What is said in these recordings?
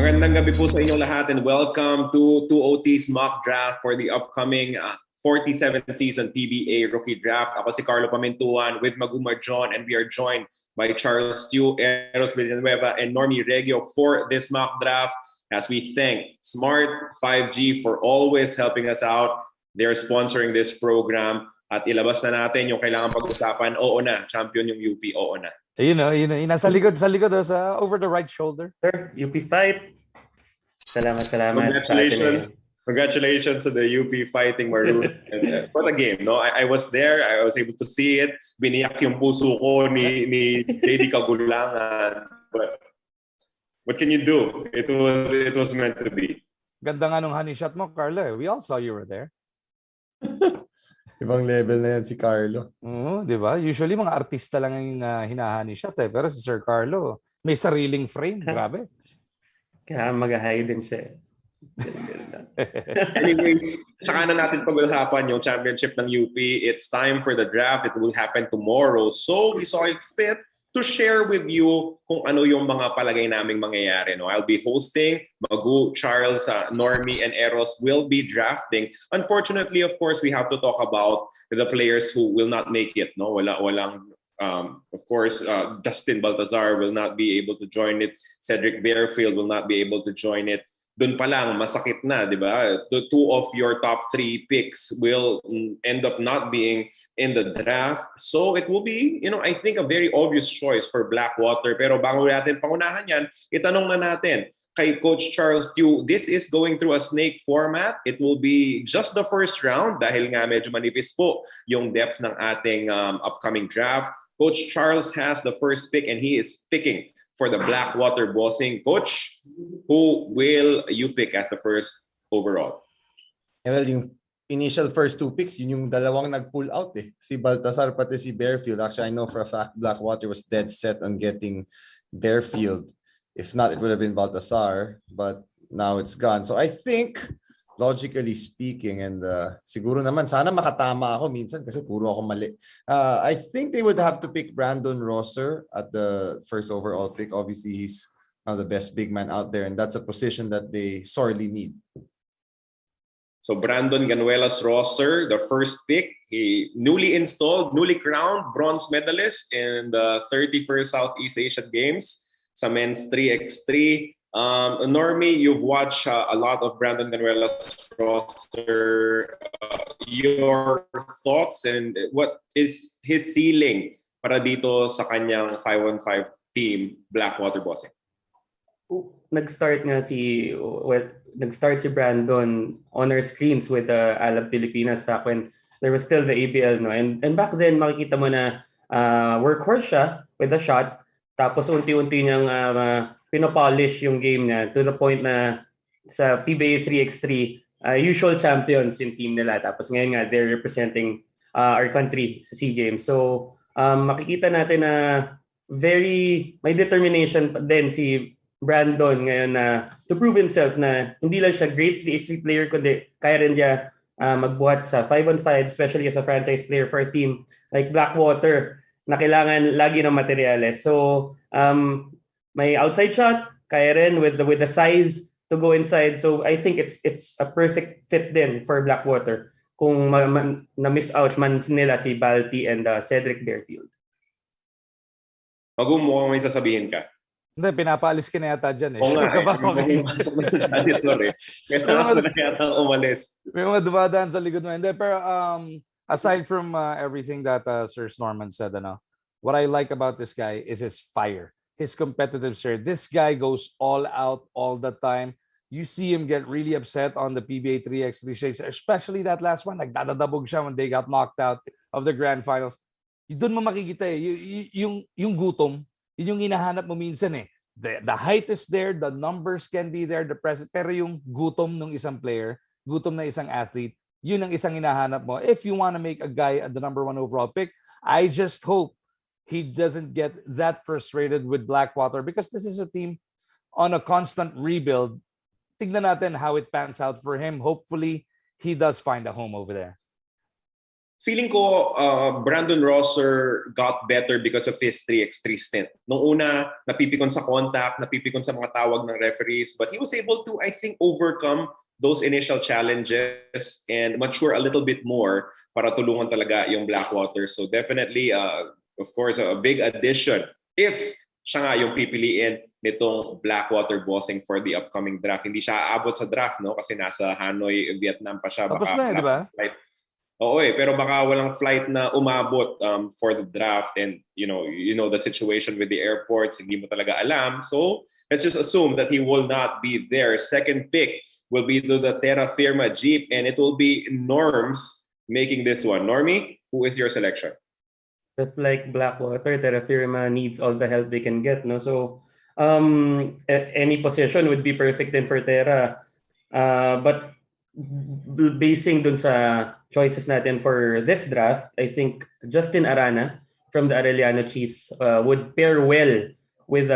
Magandang gabi po sa inyong lahat and welcome to 2OT's mock draft for the upcoming 47th season PBA Rookie Draft. Ako si Carlo Pamintuan with Maguma John and we are joined by Charles Stu, Eros Villanueva, and Normie Regio for this mock draft as we thank Smart 5G for always helping us out. They're sponsoring this program at ilabas na natin yung kailangan pag-usapan. Oo na, champion yung UP, oo na. Ayun o. Nasa likod, sa over the right shoulder. Sir, UP fight. Salamat. Congratulations to the UP fighting Maroon. What a game, no? I was there. I was able to see it. Biniyak yung puso ko ni Lady Kagulangan. But what can you do? It was meant to be. Ganda nga nung honey shot mo, Carlo. We all saw you were there. Ibang level na yan si Carlo. Di ba? Usually mga artista lang yung hinahani shot eh. Pero si Sir Carlo, may sariling frame. Grabe. Kaya mag-high din siya. Anyways, saka na natin pag-usapan yung championship ng UP. It's time for the draft. It will happen tomorrow. So we saw it fit to share with you kung ano yung mga palagay naming mangyayari. No? I'll be hosting. Magu, Charles, Normie, and Eros will be drafting. Unfortunately, of course, we have to talk about the players who will not make it. No, walang. Of course, Justin Baltazar will not be able to join it. Cedric Bearfield will not be able to join it. Dun pa lang, masakit na, di ba? Two of your top 3 picks will end up not being in the draft. So it will be, I think a very obvious choice for Blackwater. Pero bago natin pangunahan yan, itanong na natin kay Coach Charles Stu, this is going through a snake format. It will be just the first round dahil nga medyo manipis po yung depth ng ating upcoming draft. Coach Charles has the first pick and he is picking for the Blackwater Bossing. Coach, who will you pick as the first overall? Well, yung initial first 2 picks, yun yung dalawang nag-pull out eh. Si Baltazar pati si Bearfield. Actually, I know for a fact Blackwater was dead set on getting Bearfield. If not, it would have been Baltazar, but now it's gone. So I think, logically speaking, and siguro naman, sana makatama ako minsan kasi puro ako mali. I think they would have to pick Brandon Rosser at the first overall pick. Obviously, he's one of the best big man out there, and that's a position that they sorely need. So Brandon Ganuelas Rosser, the first pick, he newly installed, newly crowned bronze medalist in the 31st Southeast Asian Games sa men's 3x3. Normie, you've watched a lot of Brandon Ganuelas roster. Your thoughts and what is his ceiling para dito sa kanyang 5-on-5 team, Blackwater Bossing? Nag-start si Brandon on our screens with Alab Pilipinas back when there was still the ABL, no? And back then makikita mo na workhorse siya with a shot, tapos unti-unti niyang pinopolish yung game niya to the point na sa PBA 3x3 usual champions yung team nila, tapos ngayon nga they're representing our country sa SEA Games. So makikita natin na very may determination din si Brandon ngayon na to prove himself na hindi lang siya great 3x3 player kundi kaya rin niya magbuhat sa 5-on-5, especially as a franchise player for a team like Blackwater na kailangan lagi ng materyales. So may outside shot, kaya rin with the size to go inside. So I think it's a perfect fit din for Blackwater kung na-miss out man nila si Balti and Cedric Bearfield. Magum, mukhang may sasabihin ka. Hindi, pinapaalis ka na yata dyan eh. Oo nga, May mga dumadaan sa likod mo. Hindi, pero aside from everything that Sir Norman said, what I like about this guy is his fire. His competitive spirit. This guy goes all out all the time. You see him get really upset on the PBA 3x3 stage, especially that last one. Nagdadadabog siya when they got knocked out of the grand finals. Doon mo makikita yung gutom, yun yung hinahanap mo minsan eh. The height is there, the numbers can be there, the present, pero yung gutom ng isang player, gutom na isang athlete, yun ang isang hinahanap mo. If you want to make a guy the number 1 overall pick, I just hope he doesn't get that frustrated with Blackwater because this is a team on a constant rebuild. Tignan natin how it pans out for him. Hopefully, he does find a home over there. feeling ko Brandon Rosser got better because of his 3x3 stint. Nung una, napipikon sa contact, napipikon sa mga tawag ng referees, but he was able to, I think, overcome those initial challenges and mature a little bit more para tulungan talaga yung Blackwater. So definitely, of course, a big addition if siya nga yung pipiliin nitong Blackwater bossing for the upcoming draft. Hindi siya aabot sa draft, no? Kasi nasa Hanoi, Vietnam pa siya. Tapos na, di ba? Oo pero baka walang flight na umabot for the draft, and you know the situation with the airports, hindi mo talaga alam. So let's just assume that he will not be there. Second pick will be to the Terra Firma Jeep, and it will be Norms making this one. Normie, who is your selection? Just like Blackwater, Terra Firma needs all the help they can get, no? So any position would be perfect then for Terra. But basing dun sa choices natin for this draft, I think Justin Arana from the Arellano Chiefs would pair well with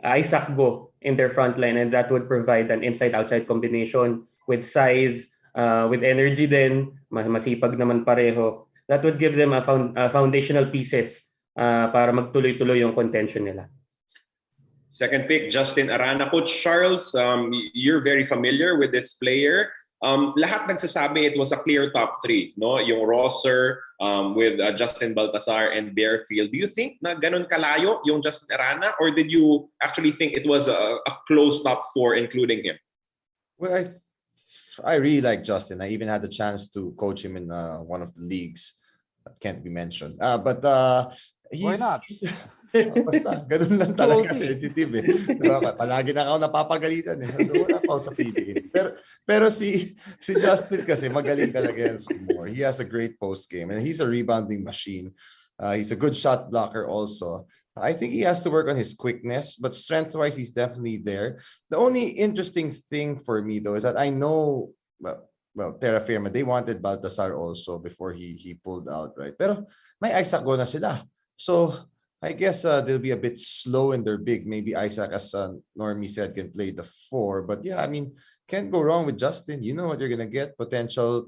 Isaac Go in their front line, and that would provide an inside-outside combination with size, with energy din, masipag naman pareho. That would give them a foundational pieces para magtuloy-tuloy yung contention nila. Second pick, Justin Arana. Coach Charles, you're very familiar with this player. Lahat nagsasabi it was a clear top three, no? Yung Rosser with Justin Baltasar and Bearfield. Do you think na ganun kalayo yung Justin Arana, or did you actually think it was a close top four including him? Well, I really like Justin. I even had the chance to coach him in one of the leagues that can't be mentioned. But why not? Basta, ganun lang talaga sensitive eh. Diba? Palagi na ako napapagalitan eh. Wala pa ako sa feeling. Pero si Justin kasi magaling talaga yan score. He has a great post game and he's a rebounding machine. He's a good shot blocker also. I think he has to work on his quickness, but strength-wise, he's definitely there. The only interesting thing for me though is that I know, well, Terra Firma, they wanted Baltasar also before he pulled out, right? Pero may Isaac Go na sila. So I guess they'll be a bit slow in their big. Maybe Isaac, as Normie said, can play the 4. But yeah, I mean, can't go wrong with Justin. You know what you're gonna get. Potential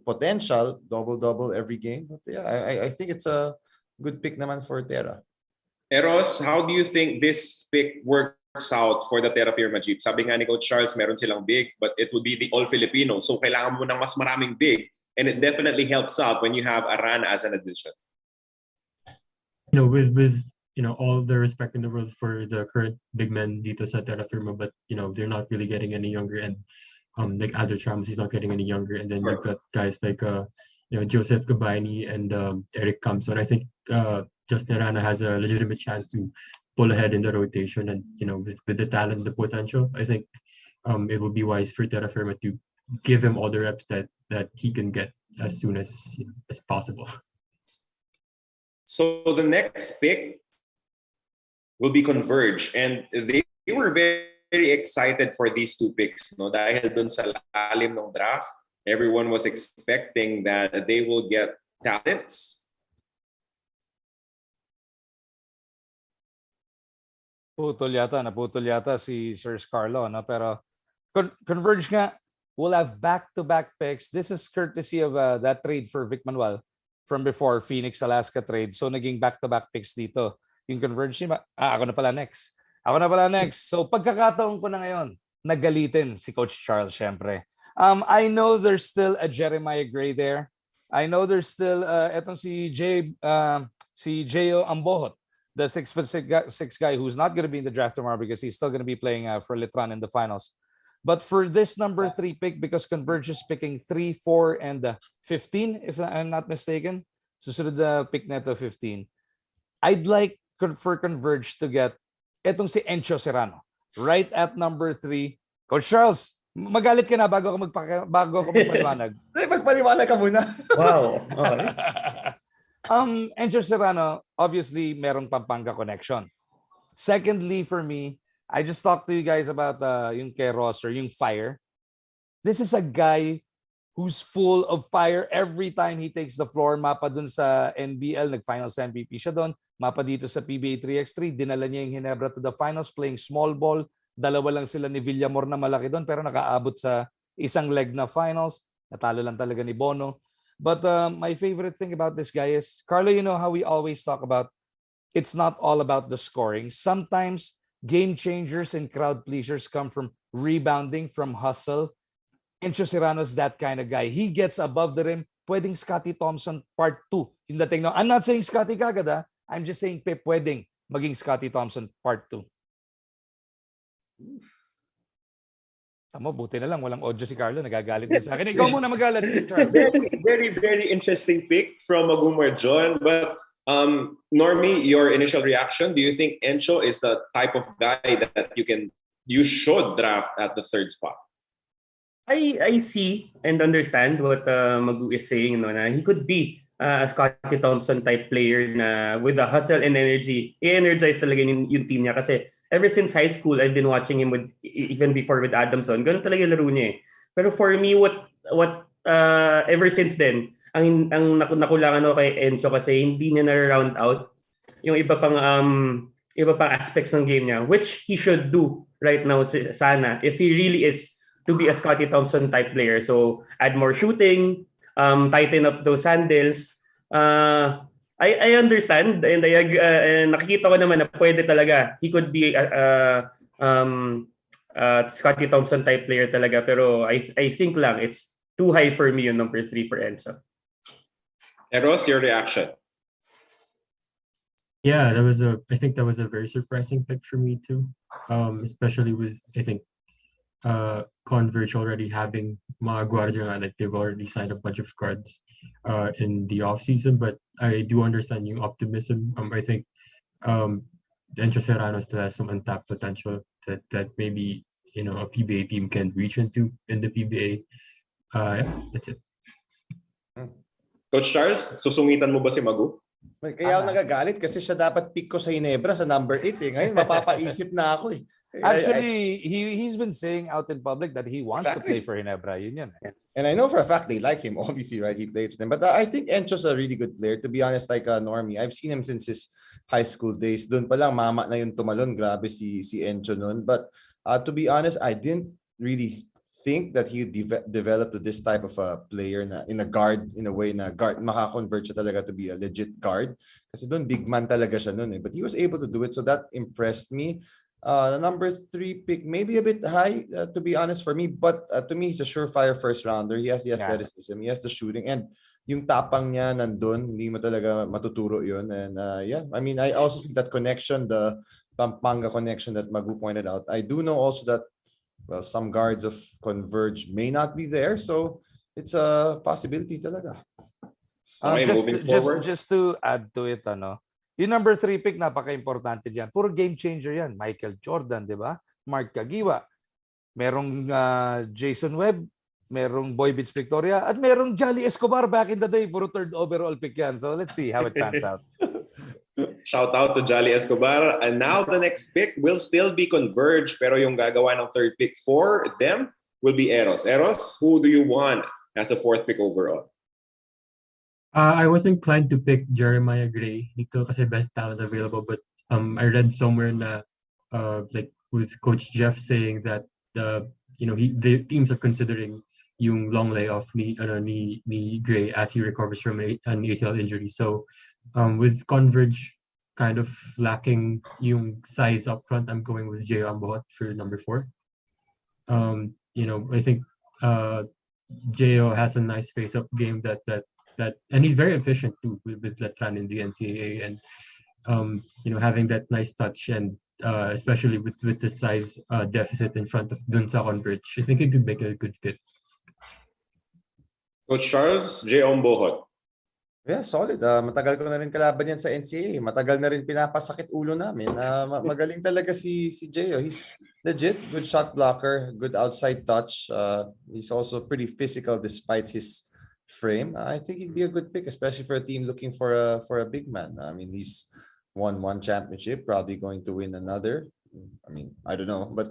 double every game. But yeah, I think it's a good pick naman for Terra. Eros, how do you think this pick works out for the Terra Firma Jeep? Sabi nga ni Coach Charles, meron silang big, but it would be the all-Filipino. So kailangan mo ng mas maraming big, and it definitely helps out when you have Arana as an addition. With all the respect in the world for the current big men dito sa Terra Firma, but they're not really getting any younger, and like Aldo Tramos, he's not getting any younger, and then you've got guys like Joseph Gabani and Eric Campson. I think Justin Arana has a legitimate chance to pull ahead in the rotation, and with the talent, the potential, I think it would be wise for Terra Firma to give him all the reps that he can get as soon as possible. So the next pick will be Converge, and they were very, very excited for these two picks. No, dahil dun sa lalim ng draft, everyone was expecting that they will get talents. Naputol yata si Sir Carlo, no? Pero Converge nga will have back-to-back picks. This is courtesy of that trade for Vic Manuel from before, Phoenix Alaska trade. So naging back-to-back picks dito. Yung Converge niya, ako na pala next. So pagkakataon ko na ngayon, nagalitin si Coach Charles, syempre. I know there's still a Jeremiah Gray there. I know there's still etong si J.O. Ambohot, the 6'6" guy who's not going to be in the draft tomorrow because he's still going to be playing for Litran in the finals. But for this number 3 pick, because Converge is picking 3, 4, and 15, if I'm not mistaken, susunod na pick na to 15, I'd like for Converge to get etong si Encho Serrano right at number 3. Coach Charles, magalit ka na bago ako magpaliwanag. Magpaliwanag ka muna. Wow. Okay. Encho Serrano, obviously, merong Pampanga connection. Secondly, for me, I just talked to you guys about yung kay Rosser, yung fire. This is a guy who's full of fire every time he takes the floor. Mapa dun sa NBL, nag-finals MVP siya doon. Mapa dito sa PBA 3x3, dinala niya yung Ginebra to the finals playing small ball. Dalawa lang sila ni Villamor na malaki doon pero nakaabot sa isang leg na finals. Natalo lang talaga ni Bono. But my favorite thing about this guy is, Carlo, you know how we always talk about it's not all about the scoring. Sometimes game changers and crowd pleasers come from rebounding, from hustle. Encho Serrano's that kind of guy. He gets above the rim. Pwedeng Scotty Thompson part 2. Yung dating no. I'm not saying Scotty kagad, ah. I'm just saying pwedeng maging Scotty Thompson part 2. Tama, buti na lang walang audio si Carlo, nagagalit din sa akin. Ikaw muna magalit, Charles. Very interesting pick from Magumar John. But Normie, your initial reaction, do you think Encho is the type of guy that you should draft at the third spot? I see and understand what Magu is saying, no, na he could be a Scottie Thompson type player na with the hustle and energy, i-energize talaga yung team niya kasi ever since high school, I've been watching him with even before with Adamson. Ganun talaga yung laro niya eh. Pero for me, what ever since then, ang nakulangan ako kay Encho kasi hindi niya na-round out yung iba pang aspects ng game niya, which he should do right now sana if he really is to be a Scottie Thompson type player. So add more shooting, tighten up those handles. I understand and nakikita ko naman na pwede talaga. He could be Scottie Thompson type player talaga, pero I think lang it's too high for me yung number 3 for Enzo. Eros, your reaction? Yeah, I think that was a very surprising pick for me too. Especially with, I think, Converge already having mga Guardian, like they've already signed a bunch of cards in the off season, but I do understand yung optimism. I think Encho Serrano still has some untapped potential that maybe a PBA team can reach into in the PBA. Yeah, that's it. Coach Charles, susungitan mo ba si Magu? Kaya ako nagagalit kasi siya dapat pick ko sa Ginebra sa number 8 eh. Ngayon mapapaisip na ako eh. Actually, he's been saying out in public that he wants to play for Ginebra. Yun. And I know for a fact they like him, obviously, right? He played for them. But I think Encho's a really good player. To be honest, like Normie, I've seen him since his high school days. Doon pa lang, mama na yung tumalon. Grabe si Encho noon. But to be honest, I didn't really think that he developed to this type of a player na in a guard, in a way na guard, makakonvert siya talaga to be a legit guard. Kasi doon, big man talaga siya noon eh. But he was able to do it. So that impressed me. The number 3 pick, maybe a bit high, to be honest for me, but to me, he's a surefire first rounder. He has the athleticism, he has the shooting, and yung tapang niya nandun, hindi mo talaga matuturo yun. And yeah, I mean, I also see that connection, the Pampanga connection that Magu pointed out. I do know also that, well, some guards of Converge may not be there, so it's a possibility talaga. Just to add to it, yung number 3 pick, napaka-importante diyan. Puro game changer yan. Michael Jordan, di ba? Mark Cagiwa. Merong Jason Webb, merong Boy Beats Victoria, at merong Jolly Escobar back in the day. Puro 3rd overall pick yan. So let's see how it pans out. Shout out to Jolly Escobar. And now the next pick will still be Converge, pero yung gagawa ng 3rd pick for them will be Eros. Eros, who do you want as a 4th pick overall? I was inclined to pick Jeremiah Gray dito kasi best talent available, but I read somewhere na like with Coach Jeff saying that the teams are considering yung long layoff ni Gray as he recovers from an ACL injury. So with Converge kind of lacking yung size up front, I'm going with J. Ambohot for number 4. I think J.O. has a nice face-up game that and he's very efficient too with Letran in the NCAA, and having that nice touch, and especially with the size deficit in front of dun sa Converge, I think it could make a good fit. Coach Charles, J. Ombohot. Yeah, solid. Matagal ko na rin kalaban yan sa NCAA. Matagal na rin pinapasakit ulo namin. Magaling talaga si J.O. He's legit, good shot blocker, good outside touch. He's also pretty physical despite his frame. I think he'd be a good pick, especially for a team looking for a big man. I mean, he's won 1 championship, probably going to win another. I mean, I don't know, but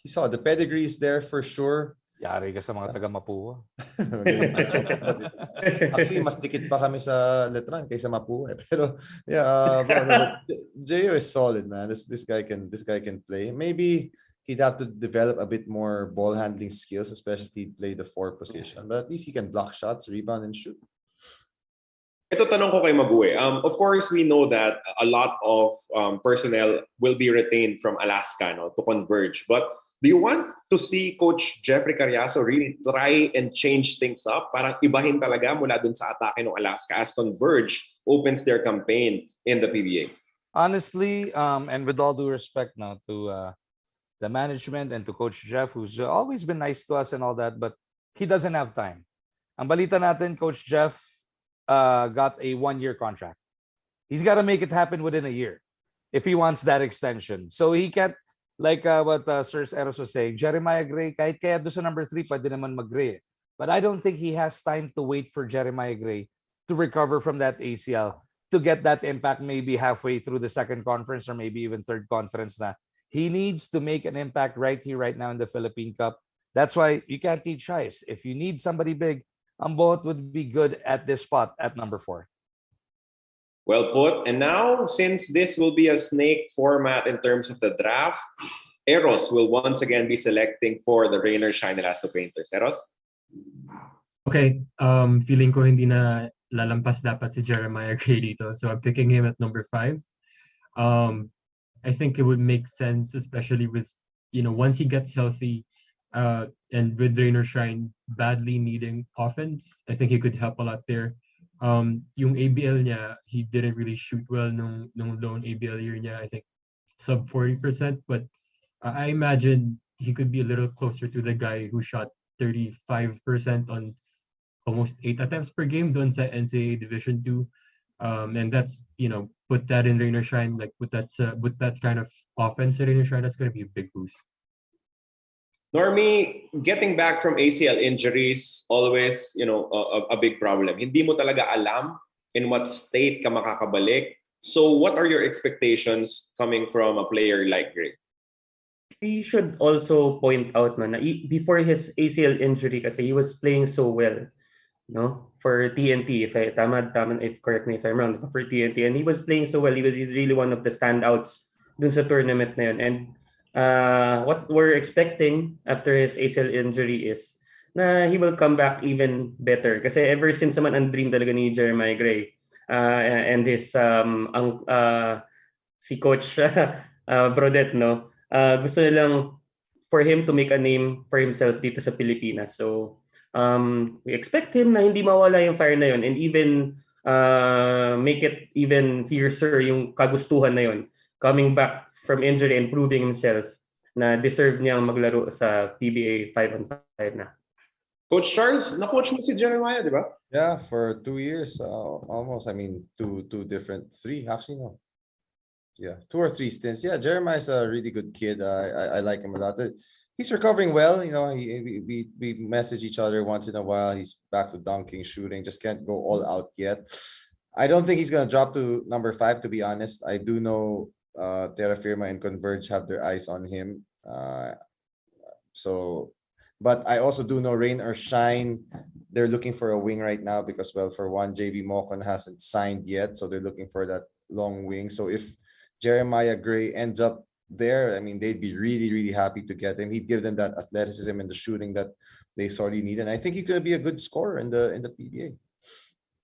he saw the pedigree is there for sure. Yari ka sa mga taga Mapua. Actually, mas dikit pa kami sa Letran kaysa Mapua. Pero yeah, J.O. is solid, man. This guy can play. Maybe he'd have to develop a bit more ball handling skills, especially if he play the 4 position. But at least he can block shots, rebound, and shoot. Ito tanong ko kay Mague. Of course, we know that a lot of personnel will be retained from Alaska, no, to converge. But do you want to see Coach Jeffrey Carriazo really try and change things up? Parang ibahin talaga mula dun sa atake ng Alaska as Converge opens their campaign in the PBA. Honestly, and with all due respect now to the management and to Coach Jeff, who's always been nice to us and all that, but he doesn't have time. Ang balita natin, Coach Jeff got a 1-year contract. He's got to make it happen within a year if he wants that extension. So he can't, like what Sir Eros was saying, Jeremiah Gray, kahit kaya doon sa number 3, pwede naman mag-Gray. But I don't think he has time to wait for Jeremiah Gray to recover from that ACL, to get that impact maybe halfway through the second conference or maybe even third conference na. He needs to make an impact right here, right now in the Philippine Cup. That's why you can't teach ice. If you need somebody big, Ambot would be good at this spot at number 4. Well put. And now, since this will be a snake format in terms of the draft, Eros will once again be selecting for the Rain or Shine Elasto Painters. Eros? Okay, feeling ko hindi na lalampas dapat si Jeremiah Gray dito. So I'm picking him at number 5. I think it would make sense, especially with, once he gets healthy, and with Rain or Shine badly needing offense, I think he could help a lot there. Yung ABL niya, he didn't really shoot well nung lone ABL year niya. I think sub 40%, but I imagine he could be a little closer to the guy who shot 35% on almost 8 attempts per game doon sa NCAA Division 2. And that's, put that in Rain or Shine, like with that kind of offense in Rain or Shine, that's going to be a big boost. Normie, getting back from ACL injuries, always, a big problem. Hindi mo talaga alam in what state ka makakabalik. So what are your expectations coming from a player like Gray? We should also point out na before his ACL injury kasi he was playing so well, no, for TNT. If correct me if I'm wrong, for TNT, and he was playing so well. He's really one of the standouts dun sa tournament na yun. And what we're expecting after his ACL injury is na he will come back even better. Kasi ever since naman ang dream talaga ni Jeremiah Gray and his si Coach Brodet, no, gusto nilang for him to make a name for himself dito sa Pilipinas. So we expect him na hindi mawala yung fire na yun and even make it even fiercer yung kagustuhan na yun, coming back from injury and proving himself na deserve niyang maglaro sa PBA 5-on-5 na. Coach Charles, na-coach mo si Jeremiah, di ba? Yeah, for 2 years, almost. I mean, two different, 3 actually, no. Yeah, 2 or 3 stints. Yeah, Jeremiah's a really good kid. I like him a lot. He's recovering well. We message each other once in a while. He's back to dunking, shooting. Just can't go all out yet. I don't think he's gonna drop to number 5. To be honest, I do know Terra Firma and Converge have their eyes on him. But I also do know Rain or Shine, they're looking for a wing right now because, well, for one, JV Mocon hasn't signed yet, so they're looking for that long wing. So if Jeremiah Gray ends up there, I mean, they'd be really, really happy to get him. He'd give them that athleticism and the shooting that they sorely need, and I think he's going to be a good scorer in the PBA.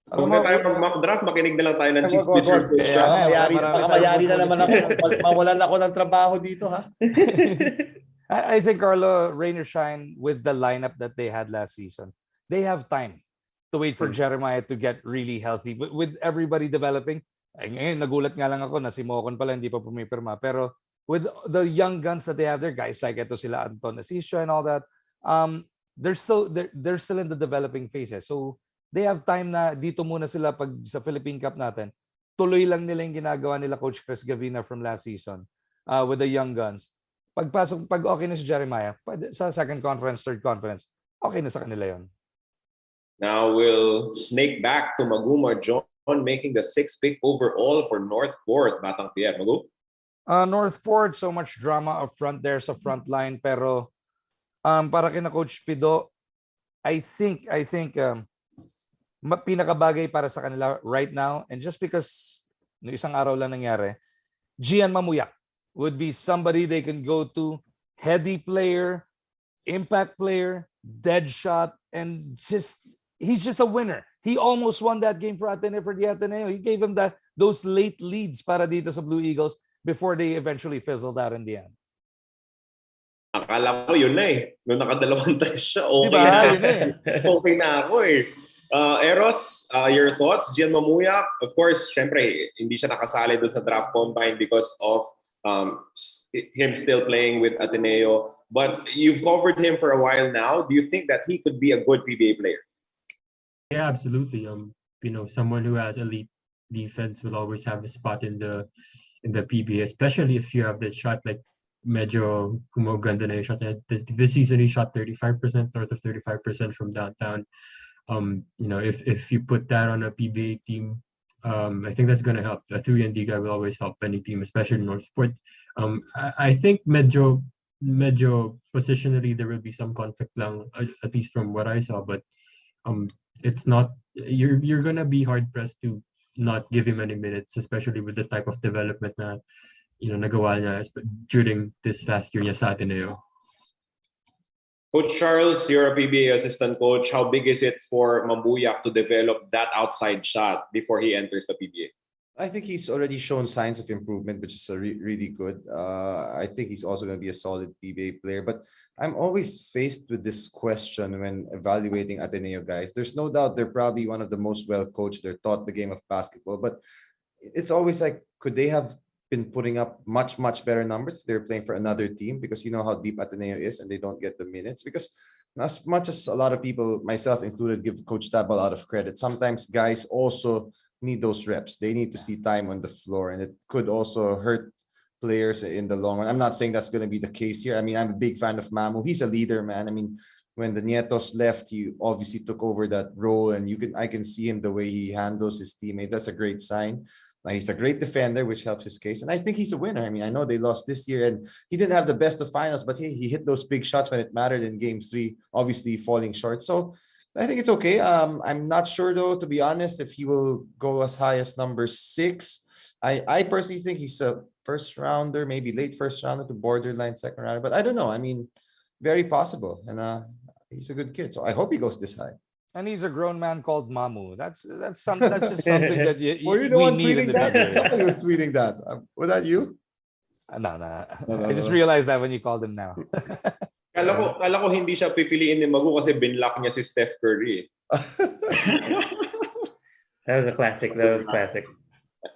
Kung na tayo mag-mock draft, makinig na lang tayo ng cheese picture. Baka mayari na naman ako. Mawalan ako ng trabaho dito, ha? I think, Carlo, Rain or Shine, with the lineup that they had last season, they have time to wait for Jeremiah to get really healthy. With everybody developing, ngayon, nagulat nga lang ako na si Mocon pala hindi pa pumipirma. Pero with the young guns that they have there, guys like ito sila Anton Asisio and all that, they're still in the developing phases. So they have time na dito muna sila pag sa Philippine Cup natin. Tuloy lang nila yung ginagawa nila Coach Chris Gavina from last season with the young guns. Pag okay na si Jeremiah, sa second conference, third conference, okay na sa kanila yon. Now we'll snake back to Maguma John making the 6th pick overall for Northport, Batang Pierre. Magu? Northport, so much drama up front there sa front line. Pero para kina Coach Pido, I think pinakabagay para sa kanila right now, and just because no isang araw lang nangyari, Gian Mamuyak would be somebody they can go to heady player, impact player, dead shot, and he's just a winner. He almost won that game for the Ateneo. He gave him those late leads para dito sa Blue Eagles before they eventually fizzled out in the end. Akala ko yun na eh. Nung nakadalawang test siya, okay Diba? na. Yun eh. Okay na ako eh. Eros, your thoughts? Gian Mamuyak, of course, syempre, hindi siya nakasali doon sa draft combine because of him still playing with Ateneo. But you've covered him for a while now. Do you think that he could be a good PBA player? Yeah, absolutely. Someone who has elite defense will always have a spot in the PBA, especially if you have the shot like medyo gumaganda na yung shot. This season he shot 35%, north of 35% from downtown. If you put that on a PBA team, I think that's gonna help. A 3-and-D guy will always help any team, especially North Sport. I think medyo positionally there will be some conflict lang, at least from what I saw, but it's not, you're gonna be hard pressed to not give him any minutes, especially with the type of development na nagawa niya during this last year niya sa Ateneo. Coach Charles, you're a PBA assistant coach. How big is it for Mamuyak to develop that outside shot before he enters the PBA? I think he's already shown signs of improvement, which is really good. I think he's also going to be a solid PBA player. But I'm always faced with this question when evaluating Ateneo guys. There's no doubt they're probably one of the most well-coached. They're taught the game of basketball. But it's always like, could they have been putting up much better numbers if they're playing for another team, because you know how deep Ateneo is and they don't get the minutes? Because as much as a lot of people, myself included, give Coach Tab a lot of credit, sometimes guys also need those reps. They need to see time on the floor, and it could also hurt players in the long run. I'm not saying that's going to be the case here. I mean, I'm a big fan of Mamu. He's a leader, man. I mean, when the Nietos left, he obviously took over that role, and I can see him the way he handles his teammates. That's a great sign. He's a great defender, which helps his case. And I think he's a winner. I mean, I know they lost this year and he didn't have the best of finals, but he hit those big shots when it mattered in game 3, obviously falling short. So I think it's okay. I'm not sure, though, to be honest, if he will go as high as number 6. I personally think he's a first rounder, maybe late first rounder to borderline second rounder. But I don't know. I mean, very possible. And he's a good kid. So I hope he goes this high. And he's a grown man called Mamu. That's just something that Were you the we one need in tweeting the that? WA. Somebody was tweeting that. Was that you? No. I just realized that when you called him now. Kala ko hindi siya pipiliin ni Magu kasi binlock niya si Steph Curry. That was classic.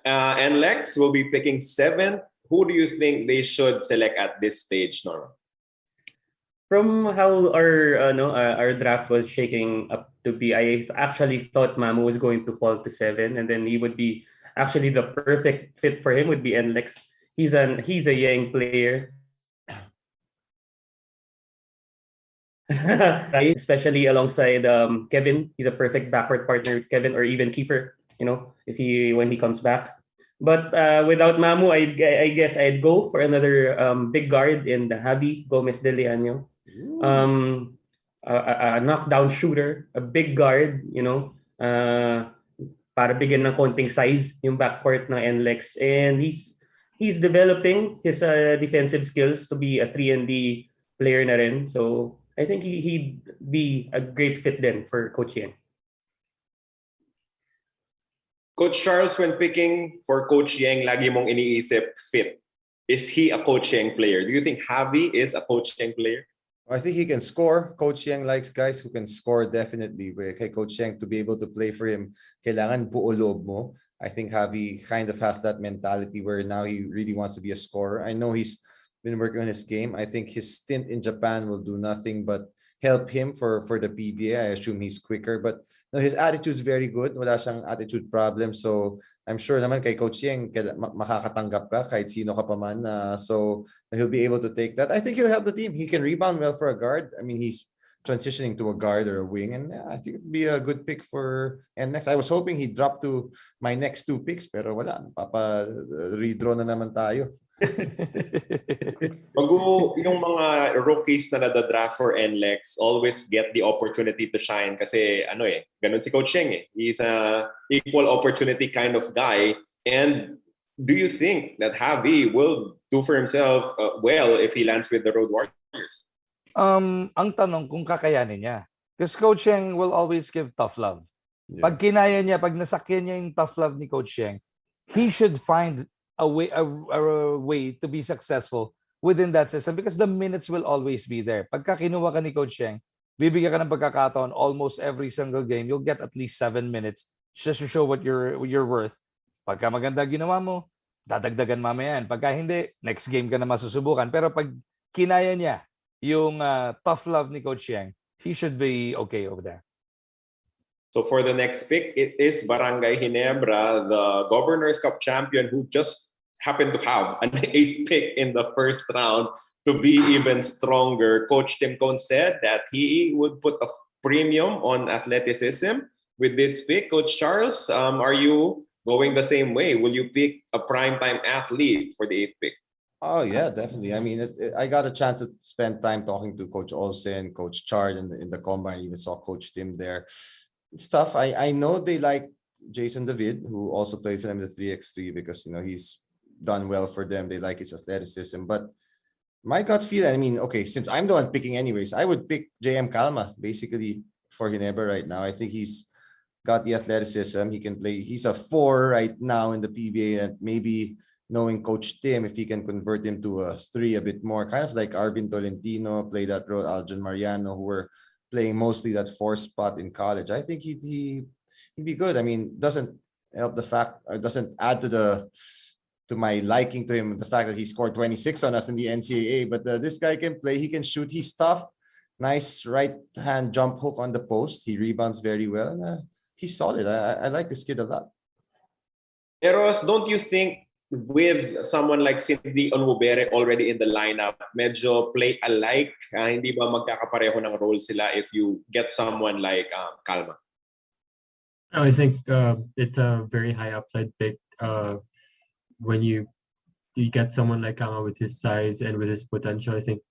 And Lex will be picking 7th. Who do you think they should select at this stage, Norma? From how our draft was shaking up to be, I actually thought Mamu was going to fall to 7, and then he would be actually the perfect fit for him would be Nlex. He's a young player, especially alongside Kevin. He's a perfect backward partner with Kevin or even Kiefer. When he comes back. But without Mamu, I guess I'd go for another big guard in the Javi Gomez de Leaño. A knockdown shooter, a big guard, para bigyan ng konting size yung backcourt ng Nlex. And he's developing his defensive skills to be a 3-and-D player na rin. So I think he'd be a great fit then for Coach Yang. Coach Charles, when picking for Coach Yang, lagi mong iniisip fit. Is he a Coach Yang player? Do you think Javi is a Coach Yang player? I think he can score. Coach Yang likes guys who can score definitely. Kay Coach Yang, to be able to play for him, kailangan buo loob mo. I think Javi kind of has that mentality where now he really wants to be a scorer. I know he's been working on his game. I think his stint in Japan will do nothing but help him for the PBA. I assume he's quicker, but his attitude is very good. Wala siyang attitude problem. So I'm sure naman kay Coach Yang, makakatanggap ka kahit sino ka pa man. So he'll be able to take that. I think he'll help the team. He can rebound well for a guard. I mean, he's transitioning to a guard or a wing, and I think it'd be a good pick for next. I was hoping he'd drop to my next 2 picks, pero wala. Redraw na naman tayo. Yung mga rookies na nadadraft for NLEX always get the opportunity to shine kasi ganun si Coach Yang. He's a equal opportunity kind of guy, and do you think that Javi will do for himself well if he lands with the Road Warriors? Ang tanong kung kakayanin niya. Because Coach Yang will always give tough love. Yeah. Pag kinaya niya, pag nasakyan niya yung tough love ni Coach Yang, he should find a way to be successful within that system because the minutes will always be there. Pagka kinuha ka ni Coach Yang, bibigyan ka ng pagkakataon almost every single game, you'll get at least 7 minutes just to show what you're worth. Pagka maganda ginawa mo, dadagdagan mamaya yan. Pagka hindi, next game ka na masusubukan. Pero pag kinaya niya yung tough love ni Coach Yang, he should be okay over there. So for the next pick, it is Barangay Ginebra, the Governor's Cup champion who just happened to have an 8th pick in the first round to be even stronger. Coach Tim Cone said that he would put a premium on athleticism with this pick. Coach Charles, are you going the same way? Will you pick a primetime athlete for the 8th pick? Oh yeah, definitely. I mean, I got a chance to spend time talking to Coach Olsen, Coach Chard in the combine. Even saw Coach Tim there. It's tough. I know they like Jason David, who also played for them in the 3x3 because he's done well for them. They like his athleticism. But my gut feel, I mean, okay, since I'm the one picking anyways, I would pick JM Calma basically for Ginebra right now. I think he's got the athleticism. He can play. He's a 4 right now in the PBA, and maybe knowing Coach Tim, if he can convert him to a 3 a bit more, kind of like Arvin Tolentino, play that role, Aljon Mariano, who were playing mostly that 4 spot in college. I think he'd be good. I mean, doesn't help the fact, or doesn't add to my liking to him the fact that he scored 26 on us in the NCAA. But this guy can play. He can shoot. He's tough. Nice right hand jump hook on the post. He rebounds very well. And, he's solid. I like this kid a lot. Eros, don't you think with someone like Cindy Onwubere already in the lineup, medyo play alike, hindi ba magkakapareho ng role sila if you get someone like Calma? No, I think it's a very high upside pick. When you get someone like Calma with his size and with his potential, I think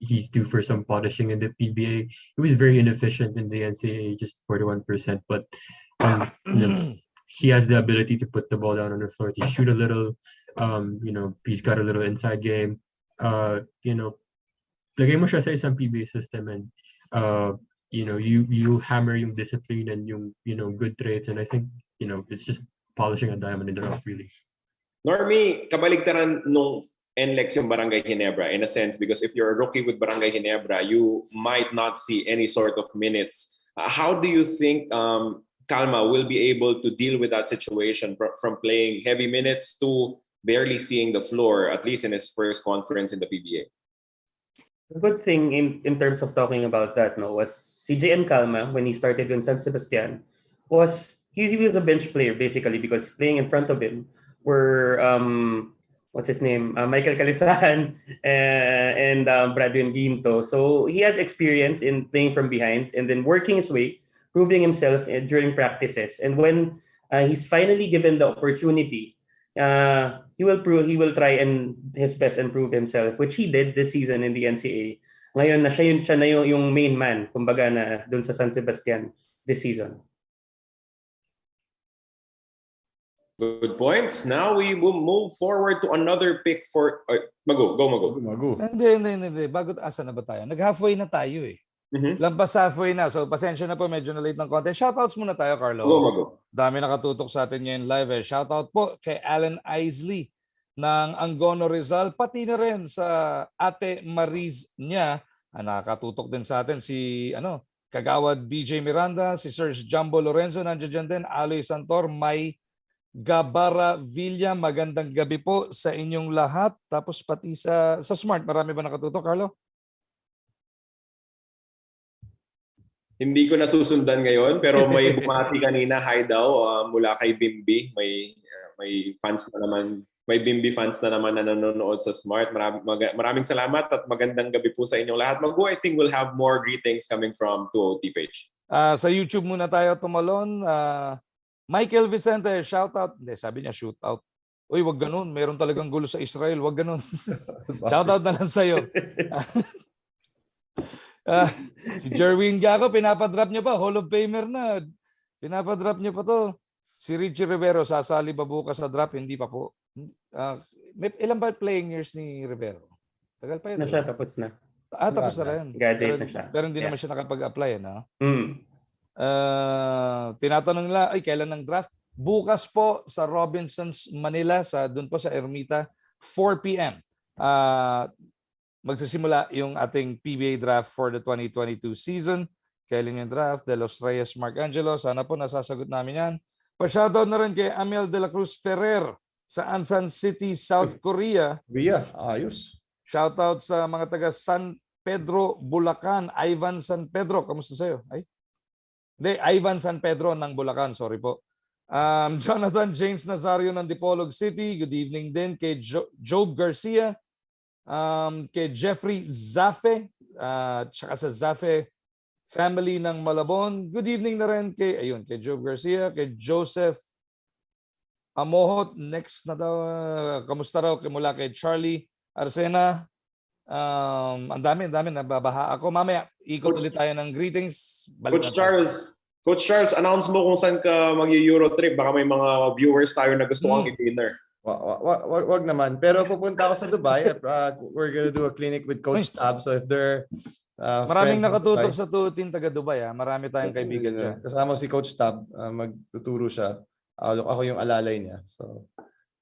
he's due for some polishing in the PBA. He was very inefficient in the NCAA, just 41%, but he has the ability to put the ball down on the floor, to shoot a little. He's got a little inside game. Lagay mo siya sa isang PBA system, and you hammer yung discipline and yung good traits, and I think it's just polishing a diamond in the rough, really. Normie, kabaligtaran nung NLEX yung Barangay Ginebra in a sense, because if you're a rookie with Barangay Ginebra, you might not see any sort of minutes. How do you think Calma will be able to deal with that situation from playing heavy minutes to barely seeing the floor, at least in his first conference in the PBA? The good thing in terms of talking about that was CJM Calma, when he started in San Sebastian, was he was a bench player basically, because playing in front of him were what's his name, Michael Calisahan and Bradwin Ginto. So he has experience in playing from behind and then working his way, proving himself during practices. And when he's finally given the opportunity, he will try and his best and prove himself, which he did this season in the NCAA. Ngayon na siya na yung main man, kumbaga, na dun sa San Sebastian this season. Good points. Now we will move forward to another pick for Mago. Hindi. Bago asa na ba tayo? Nag-halfway na tayo eh. Lampas halfway na. So pasensya na po, medyo na late ng konti. Shoutouts muna tayo, Carlo. Mago. Dami nakatutok sa atin ngayon live eh. Shoutout po kay Alan Isley ng Angono Rizal, pati na rin sa Ate Mariz niya. Nakatutok din sa atin si Kagawad BJ Miranda, si Sir Jumbo Lorenzo, nandiyan din, Aloy Santor, May Gabara Villa, magandang gabi po sa inyong lahat. Tapos pati sa Smart, marami ba nakatutok, Carlo? Hindi ko nasusundan ngayon, pero may bumati kanina, hi daw, mula kay Bimbi. May fans na naman, may Bimbi fans na naman na nanonood sa Smart. Maraming salamat at magandang gabi po sa inyong lahat. Mago, I think we'll have more greetings coming from 2OT page. Sa YouTube muna tayo tumalon. Michael Vicente, shoutout. Hindi, sabi niya shootout. Uy, wag ganun. Meron talagang gulo sa Israel. Wag ganun. Shoutout na lang sa'yo. Si Jerwin Gago, pinapadrop niya pa. Hall of Famer na. Pinapadrop niya pa to. Si Richie Rivero, sasali ba bukas sa drop? Hindi pa po. Ilan ba playing years ni Rivero? Tagal pa yun. Na siya, tapos na. Tapos na rin. Graduate na siya. Pero hindi naman siya nakapag-apply, no? Mm. Tinatanong nila, kailan ng draft? Bukas po sa Robinsons, Manila, doon po sa Ermita, 4 p.m. Magsisimula yung ating PBA Draft for the 2022 season. Kailan yung draft? De Los Reyes, Mark Angelo. Sana po nasasagot namin yan. Pa-shoutout na rin kay Amel de la Cruz Ferrer sa Ansan City, South Korea. Ayos. Shoutout sa mga taga San Pedro, Bulacan. Ivan San Pedro, kamusta sa'yo? Hindi, Ivan San Pedro ng Bulacan. Sorry po. Jonathan James Nazario ng Dipolog City. Good evening din kay Job Garcia. Kay Jeffrey Zafe. Tsaka sa Zafe family ng Malabon. Good evening na rin kay Job Garcia, kay Joseph Amohot. Next na daw. Kamusta raw mula kay Charlie Arsena. Ang dami nababaha ako. Mamaya ikot ulit tayo ng greetings. Coach Charles, announce mo kung saan ka mag-Euro trip. Baka may mga viewers tayo na gusto kang i-dinner. Wag naman. Pero pupunta ako sa Dubai. We're gonna do a clinic with Coach Tab. So if there maraming nakatutok sa tutin taga Dubai. Marami tayong kaibigan dyan. Kasama si Coach Tab. Magtuturo siya. Ako yung alalay niya. So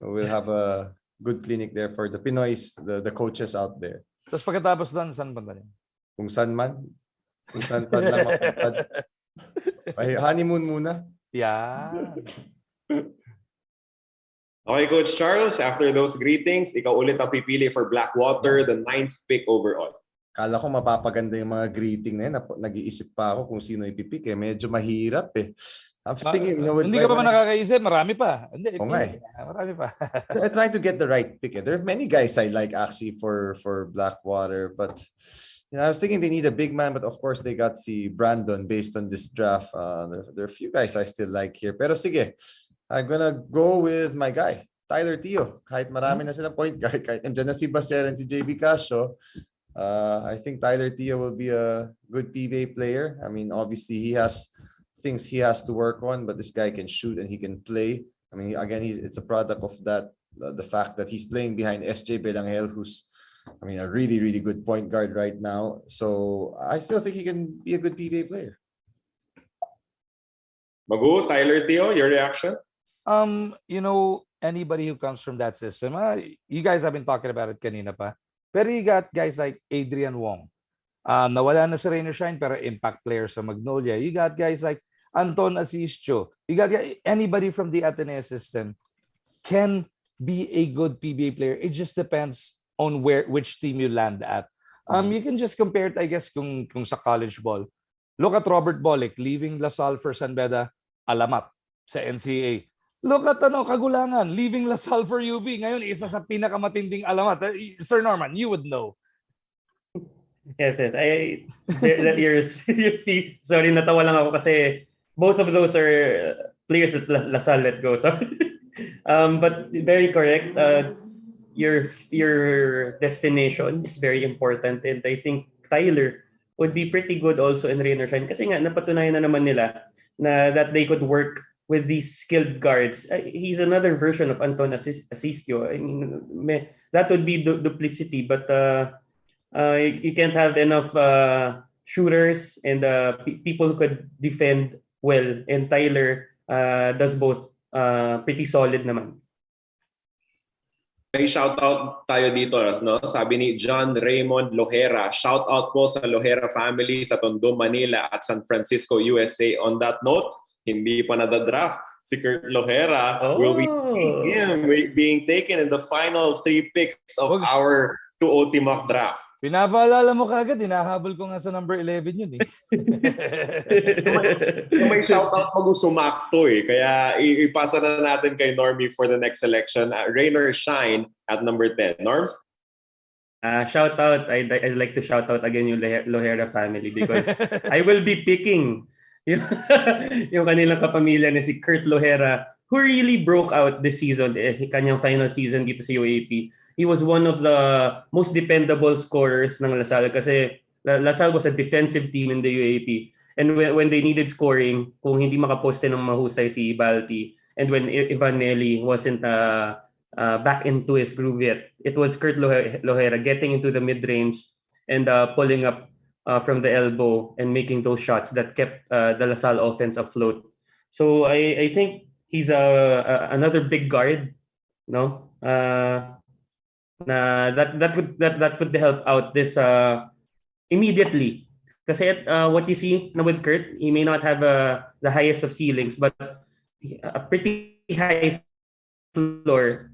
we'll have a good clinic there for the Pinoys, the coaches out there. Tapos pagkatapos doon, saan ba niya? Kung saan man. Kung saan lang mapunta. Honeymoon muna. Yeah. Okay, Coach Charles, after those greetings, ikaw ulit ang pipili for Blackwater, the 9th pick overall. Kala ko mapapaganda yung mga greeting na yun. Nag-iisip pa ako kung sino ipipik. Medyo mahirap eh. I was thinking, hindi ka pa ba nakakaisip? Marami pa. Hindi, marami pa. I try to get the right pick. There are many guys I like actually for Blackwater, but I was thinking they need a big man, but of course they got Brandon based on this draft. There are a few guys I still like here. Pero sige, I'm gonna go with my guy, Tyler Teo. Kahit marami na silang point guard, kahit andyan na si Baser and si JB Casio, I think Tyler Teo will be a good PBA player. I mean, obviously he has things he has to work on, but this guy can shoot and he can play. I mean, again, it's a product of that, the fact that he's playing behind SJ Belangel, who's a really, really good point guard right now. So I still think he can be a good PBA player. Magu, Tyler Teo, your reaction? Anybody who comes from that system, you guys have been talking about it kanina pa. Pero you got guys like Adrian Wong. Nawala na si Rainer Shine, pero impact player sa Magnolia. You got guys like Anton Asisio. You got anybody from the Ateneo system can be a good PBA player. It just depends on which team you land at. You can just compare it, I guess, kung sa college ball. Look at Robert Bolick leaving La Salle for San Beda, alamat sa NCAA. Look at Kagulangan leaving La Salle for UB. Ngayon, isa sa pinakamatinding alamat. Sir Norman, you would know. Yes. Sorry, natawa lang ako kasi both of those are players that La Salle let go. So, but very correct. Your destination is very important, and I think Tyler would be pretty good also in Rainer Shine kasi nga napatunayan na naman nila na that they could work with these skilled guards. He's another version of Anton Asistio. I mean, that would be duplicity, but you can't have enough shooters and people who could defend well. And Tyler does both pretty solid naman. May shoutout tayo dito, no? Sabi ni John Raymond Lohera. Shoutout po sa Lohera family sa Tondo, Manila at San Francisco, USA. On that note, hindi pa nadadraft si Kurt Lohera. Will we see him being taken in the final 3 picks of our 2OT mock draft? Pinapaalala mo kagad, hinahabol ko nga sa number 11 yun eh. May shoutout mag-usumakto eh. Kaya ipasa na natin kay Normie for the next selection. Rainer Shine at number 10. Norms? Shoutout. I'd like to shout out again yung Lohera family because I will be picking yung kanilang kapamilya na si Kurt Lohera, who really broke out this season, kanyang final season dito sa UAP. He was one of the most dependable scorers ng La Salle kasi La Salle was a defensive team in the UAP. And when they needed scoring, kung hindi makaposte ng mahusay si Balti, and when Ivan Nelly wasn't back into his groove yet. It was Kurt Lohera getting into the mid-range and pulling up from the elbow and making those shots that kept the LaSalle offense afloat. So I think he's another big guard, no? That could help out this immediately. Kasi what you see na with Kurt, he may not have the highest of ceilings, but a pretty high floor.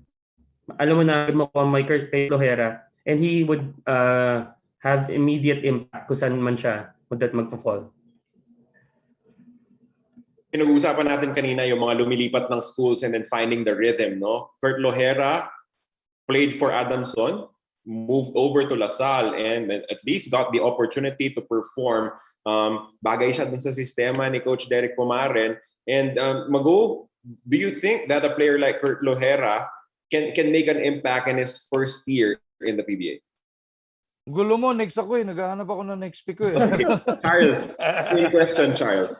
Alam mo na mo kay Kurt Lohera, and he would have immediate impact kung saan man siya magpa-fall. Pinag-uusapan natin kanina yung mga lumilipat ng schools and then finding the rhythm, no? Kurt Lohera played for Adamson, moved over to LaSalle, and at least got the opportunity to perform. Bagay siya dun sa sistema ni Coach Derek Pumaren. And Mago, do you think that a player like Kurt Lohera can make an impact in his first year in the PBA? Gulo mo, next ako eh. Naghahanap ako ng next pick ko eh. Charles, same question, Charles.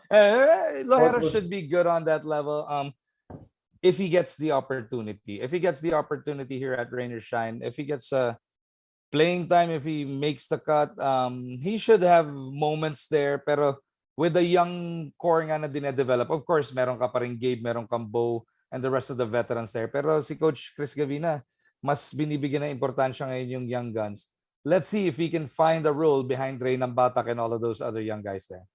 Lohera should be good on that level. If he gets the opportunity. If he gets the opportunity here at Rain or Shine, if he gets playing time, if he makes the cut, he should have moments there. Pero with the young core nga na dinedevelop, of course, meron ka pa rin Gabe, meron kang Bo, and the rest of the veterans there. Pero si Coach Chris Gavina, mas binibigyan ng importansya ngayon yung young guns. Let's see if he can find a role behind Ray Nambatak and all of those other young guys there.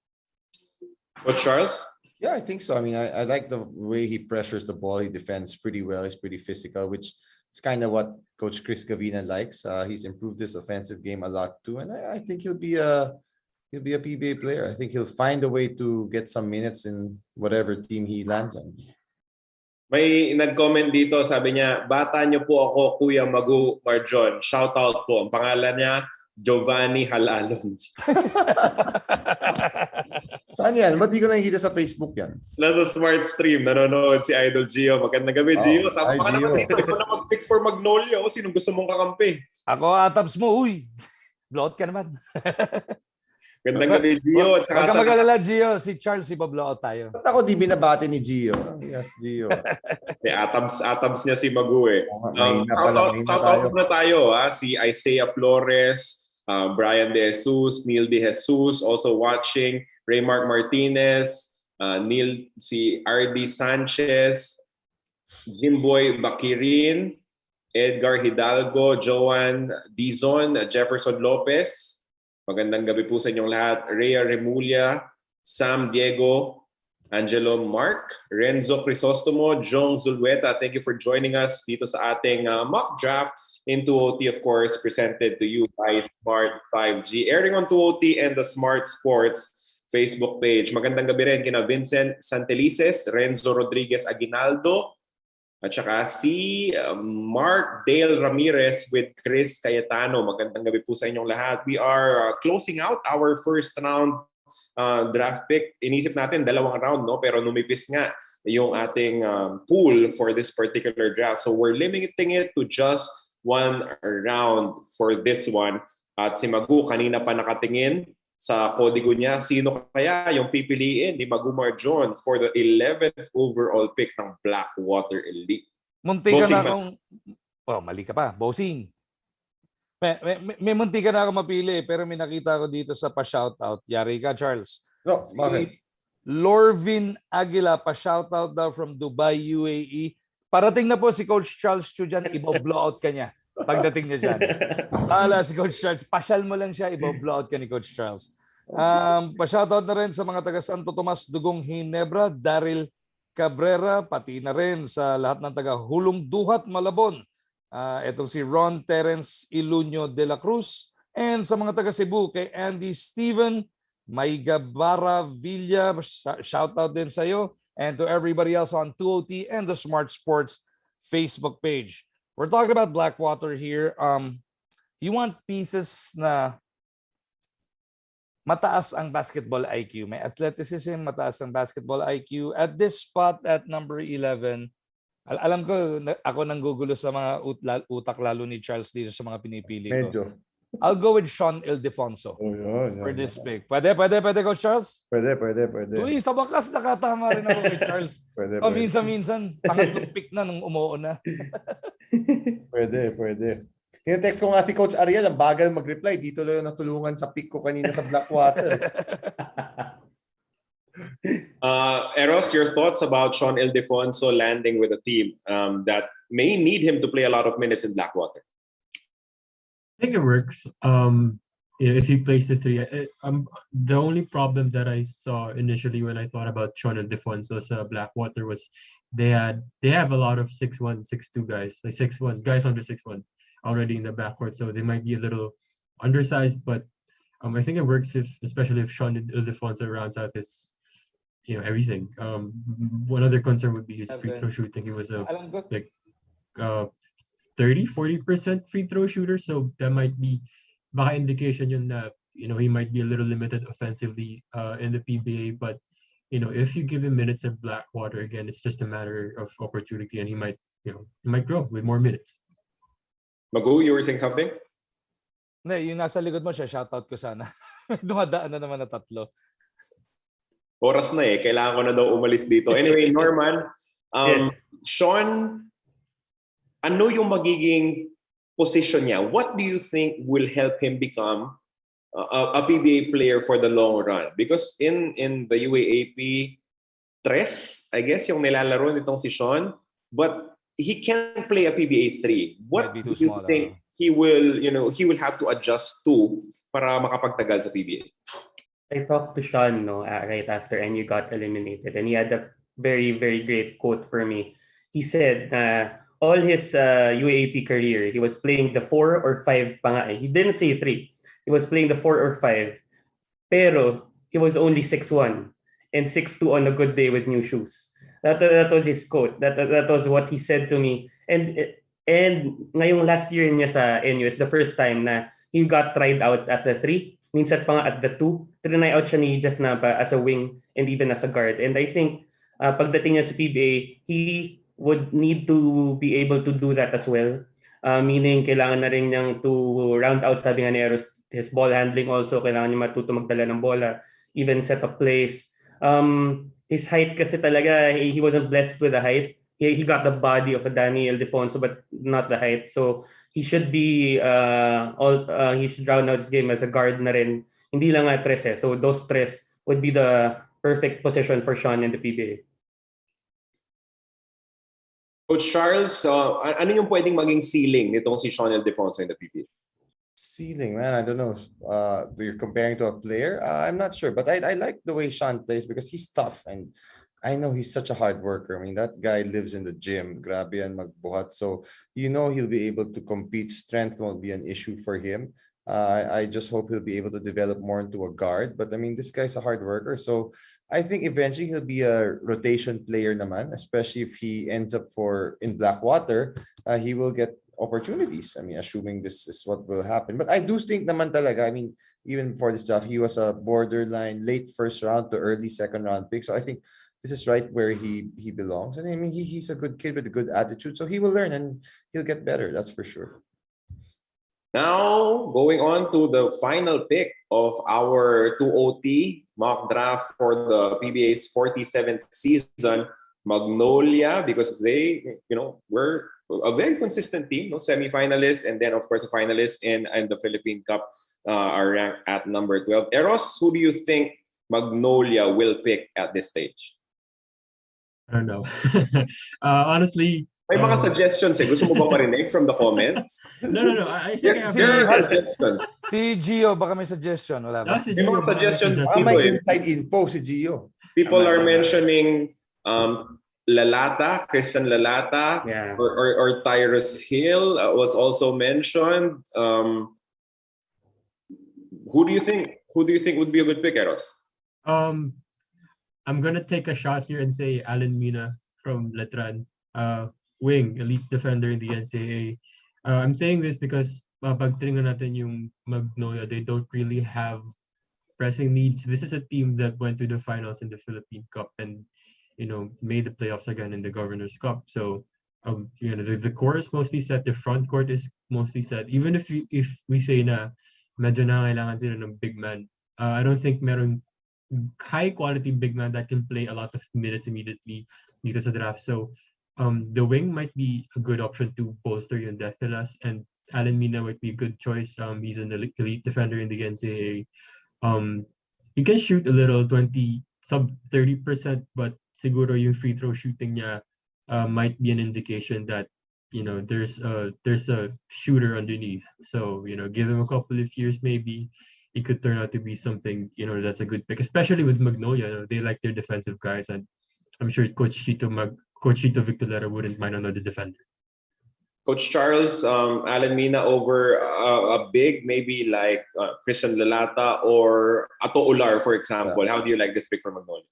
Coach Charles? Yeah, I think so. I mean, I like the way he pressures the ball. He defends pretty well. He's pretty physical, which is kind of what Coach Chris Gavina likes. He's improved his offensive game a lot too, and I think he'll be a PBA player. I think he'll find a way to get some minutes in whatever team he lands on. May nag-comment dito, sabi niya, bata niyo po ako, Kuya Magu Marjon. Shout out po. Ang pangalan niya, Giovanni Halalon. Saan yan? Ba't di ko nakikita sa Facebook yan? Nasa Smart Stream, nanonood si Idol Gio. Magandang gabi, Gio. Sabi pa ka naman dito, ikaw na mag-pick for Magnolia. O, sinong gusto mong kakampi? Ako, atabs mo. Uy, blowout ka naman. Gandang gabi, Gio. Huwag ka mag-alala, Gio. Si Charles, ibablowout tayo. Ba't ako di binabati ni Gio? Yes, Gio. Atabs niya si Magu eh. Shout out muna tayo. Si Isaiah Flores, Brian De Jesus, Neil De Jesus, also watching. Raymark Martinez, Neil, si RD Sanchez, Jimboy Bakirin, Edgar Hidalgo, Joan Dizon, Jefferson Lopez. Magandang gabi po sa inyong lahat. Rhea Remulla, Sam Diego, Angelo Mark, Renzo Crisostomo, Jong Zulueta. Thank you for joining us dito sa ating mock draft in 2OT, of course, presented to you by Smart 5G. Airing on 2OT and the Smart Sports Facebook page. Magandang gabi rin kina Vincent Santelices, Renzo Rodriguez Aguinaldo, at saka si Mark Dale Ramirez with Chris Cayetano. Magandang gabi po sa inyong lahat. We are closing out our first round draft pick. Inisip natin 2 round, no? Pero numipis nga yung ating pool for this particular draft. So we're limiting it to just 1 round for this one. At si Magu kanina pa nakatingin sa kodigo niya, sino kaya yung pipiliin ni Magu Marjon for the 11th overall pick ng Blackwater Elite? Munti ka na akong... Oh, mali ka pa. Bossing. May munti ka na ako mapili, pero may nakita ko dito sa pa-shoutout. Yari ka, Charles. No, bakit? Lorvin Aguila, pa-shoutout daw from Dubai, UAE. Parating na po si Coach Charles Chu dyan, ibo-blowout ka niya. Pagdating niya dyan. Ala si Coach Charles, pasyal mo lang siya, ibo-blowout ka ni Coach Charles. Pa-shoutout na rin sa mga taga Santo Tomas, Dugong Hinebra, Daryl Cabrera, pati na rin sa lahat ng taga Hulong Duhat, Malabon. Itong si Ron Terence Iluño de la Cruz. And sa mga taga Cebu, kay Andy Steven, Maygabara Villa, shoutout din sa iyo. And to everybody else on 2OT and the Smart Sports Facebook page. We're talking about Blackwater here. You want pieces na mataas ang basketball IQ. May athleticism, mataas ang basketball IQ. At this spot at number 11, alam ko, ako nang gugulo sa mga utak lalo ni Charles dito sa mga pinipili ko. Medyo. I'll go with Sean Ildefonso for this pick. Pwede, Coach Charles? Pwede. Uy, sa wakas nakatama rin ako kay Charles. Pwede. Minsan-minsan, pangatlong pick na nung umuuna. Pwede. Tinetext ko nga si Coach Ariel, ang bagal mag-reply. Dito lang yung natulungan sa pick ko kanina sa Blackwater. Eros, your thoughts about Sean Ildefonso landing with a team that may need him to play a lot of minutes in Blackwater? I think it works. If he plays the three, the only problem that I saw initially when I thought about Sean Ildefonso sa Blackwater was they have a lot of 6'1", 6'2" guys, like 6'1" guys under 6'1" already in the backcourt, so they might be a little undersized. But I think it works especially if Sean Ildefonso rounds out his everything. One other concern would be his free throw shooting. He was a 30-40% free throw shooter, so that might be baka indication yun na he might be a little limited offensively in the PBA, but if you give him minutes at Blackwater, again, it's just a matter of opportunity, and he might grow with more minutes. Magu, you were saying something? Hindi, yung nasa likod mo siya, shoutout ko sana. Dumadaan na naman na 3. Oras na kailangan ko na daw umalis dito. Anyway, Norman, Yes. Sean, ano yung magiging position niya? What do you think will help him become a PBA player for the long run? Because in the UAAP, tres, I guess, yung nilalaro nitong si Sean, but he can play a PBA 3. What do you think he will have to adjust to para makapagtagal sa PBA? I talked to Sean right after NU got eliminated, and he had a very, very great quote for me. He said all his UAAP career, he was playing the 4 or 5 pa nga. He didn't say 3. He was playing the 4 or 5. Pero he was only 6'1" and 6'2" on a good day with new shoes. That was his quote. That was what he said to me. And ngayong last year niya sa NU is the first time na he got tried out at the 3. Minsan pa nga at the 2. Trinay out siya ni Jeff Napa as a wing and even as a guard. And I think pagdating niya sa PBA, he would need to be able to do that as well. Meaning, kailangan na rin niyang to round out, sabi nga ni Eros, his ball handling also. Kailangan niya matuto magdala ng bola, even set up plays. His height kasi talaga, he wasn't blessed with the height. He got the body of a Danny Ildefonso, but not the height. So he should be he should round out his game as a guard na rin. Hindi lang nga tres So those tres would be the perfect position for Sean in the PBA. Coach Charles, ano yung pwedeng maging ceiling nitong si Sean Ildefonso in the PBA? Ceiling, man, I don't know. You're comparing to a player? I'm not sure, but I like the way Sean plays because he's tough, and I know he's such a hard worker. I mean, that guy lives in the gym. Grabe yan magbuhat. So, he'll be able to compete. Strength won't be an issue for him. I just hope he'll be able to develop more into a guard. But I mean, this guy's a hard worker. So I think eventually he'll be a rotation player naman, especially if he ends up in Blackwater. He will get opportunities. I mean, assuming this is what will happen. But I do think naman talaga, I mean, even before this draft, he was a borderline late first round to early second round pick. So I think this is right where he belongs. And I mean, he's a good kid with a good attitude. So he will learn and he'll get better. That's for sure. Now, going on to the final pick of our 2OT mock draft for the PBA's 47th season, Magnolia, because they, were a very consistent team, semi-finalists, and then, of course, a finalist in the Philippine Cup are ranked at number 12. Eros, who do you think Magnolia will pick at this stage? I don't know. Honestly, may mga suggestions Gusto mo ba marinig from the comments? No. I think I have suggestions. Si Gio, baka may suggestion. Wala ba? Si May mga suggestions. May inside info si Gio. People are mentioning Lalata, Christian Lalata, Yeah. or Tyrus Hill was also mentioned. Who do you think would be a good pick, Eros? I'm gonna take a shot here and say Alan Mina from Letran, wing, elite defender in the NCAA. I'm saying this because pag tingnan natin yung Magnolia, they don't really have pressing needs. This is a team that went to the finals in the Philippine Cup and made the playoffs again in the Governor's Cup. So the core is mostly set. The front court is mostly set. Even if we say na medyo nangailangan sila ng big man, I don't think meron high quality big man that can play a lot of minutes immediately dito sa draft. So the wing might be a good option to bolster yung depth and Alan Mina might be a good choice. He's an elite defender in the NCAA. He can shoot a little, sub 30%, but siguro yung free throw shooting niya might be an indication that there's a shooter underneath. So give him a couple of years, maybe it could turn out to be something that's a good pick, especially with Magnolia. They like their defensive guys, and I'm sure Coach Chito Victorera wouldn't mind another defender. Coach Charles, Alan Mina over a big, maybe like Christian Lalata or Ato Ular, for example. How do you like this pick for Magnolia?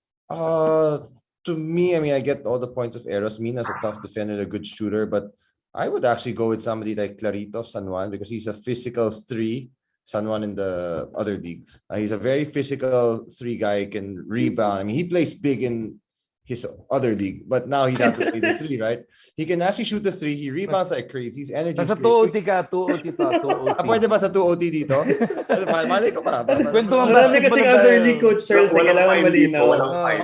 To me, I mean, I get all the points of Eros. Mina's a tough defender, a good shooter, but I would actually go with somebody like Clarito of San Juan because he's a physical 3. San Juan in the other league. He's a very physical 3 guy, can rebound. I mean, he plays big in his other league, but now he'd have to play the 3, right? He can actually shoot the 3. He rebounds like crazy. His energy is Nasa 2OT ka, 2OT to, 2OT. Pwede ba sa 2OT dito? Mali ko pa. Kwento ang Marami basketball kasing na other tayo. league, Coach Charles, kailangan malinaw.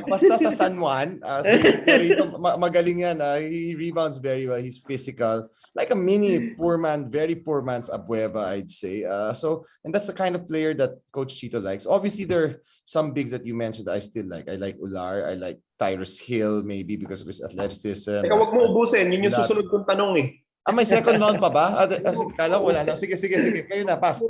Basta sa San Juan, si Clarito, magaling yan. He rebounds very well. He's physical. Like a mini poor man, very poor man's Abueva, I'd say. And that's the kind of player that Coach Chito likes. Obviously, there are some bigs that you mentioned that I still like. I like Ular. I like Tyrus Hill, maybe because of his athleticism. Teka, wag mo ubusin. Yun yung susunod kong tanong eh. May second round pa ba? Kala ko wala na. Sige. Kayo na, pass.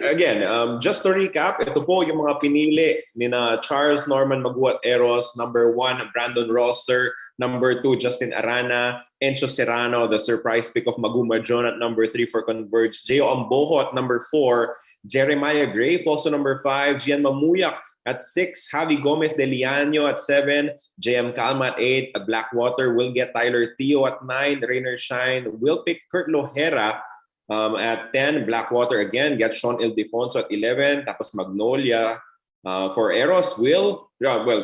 Again, just to recap, ito po yung mga pinili ni na Charles Norman Maguat Eros, number 1, Brandon Rosser, number 2, Justin Arana, Encho Serrano, the surprise pick of Maguma John at number 3 for Converge, Gio Ambojo at number 4, Jeremiah Grafe also number 5, Gian Mamuyak at 6, Javi Gomez de Liano at 7, JM Calma at 8, at Blackwater will get Tyler Teo at 9, Rainer Shine will pick Kurt Lohera at 10, Blackwater again gets Sean Ildefonso at 11, tapos Magnolia for Eros